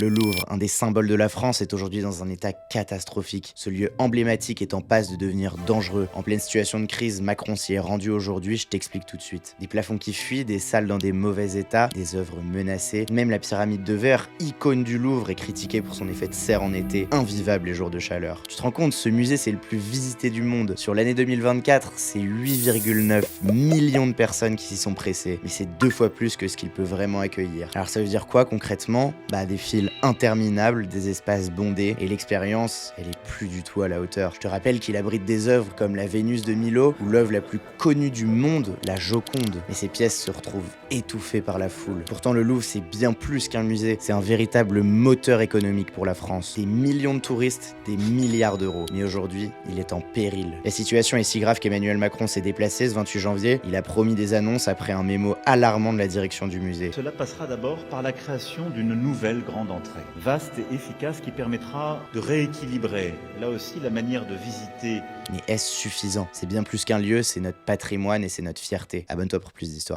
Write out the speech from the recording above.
Le Louvre, un des symboles de la France, est aujourd'hui dans un état catastrophique. Ce lieu emblématique est en passe de devenir dangereux. En pleine situation de crise, Macron s'y est rendu aujourd'hui, je t'explique tout de suite. Des plafonds qui fuient, des salles dans des mauvais états, des œuvres menacées. Même la pyramide de verre, icône du Louvre, est critiquée pour son effet de serre en été, invivable les jours de chaleur. Tu te rends compte, ce musée c'est le plus visité du monde. Sur l'année 2024, c'est 8,9 millions de personnes qui s'y sont pressées. Mais c'est 2 fois plus que ce qu'il peut vraiment accueillir. Alors ça veut dire quoi concrètement? Des files interminables, des espaces bondés, et l'expérience, elle est plus du tout à la hauteur. Je te rappelle qu'il abrite des œuvres comme la Vénus de Milo, ou l'œuvre la plus connue du monde, la Joconde. Mais ces pièces se retrouvent étouffées par la foule. Pourtant le Louvre c'est bien plus qu'un musée, c'est un véritable moteur économique pour la France. Des millions de touristes, des milliards d'euros. Mais aujourd'hui, il est en péril. La situation est si grave qu'Emmanuel Macron s'est déplacé ce 28 janvier. Il a promis des annonces après un mémo alarmant de la direction du musée. Cela passera d'abord par la création d'une nouvelle grande entrée, vaste et efficace, qui permettra de rééquilibrer, là aussi, la manière de visiter. Mais est-ce suffisant? C'est bien plus qu'un lieu, c'est notre patrimoine et c'est notre fierté. Abonne-toi pour plus d'histoires.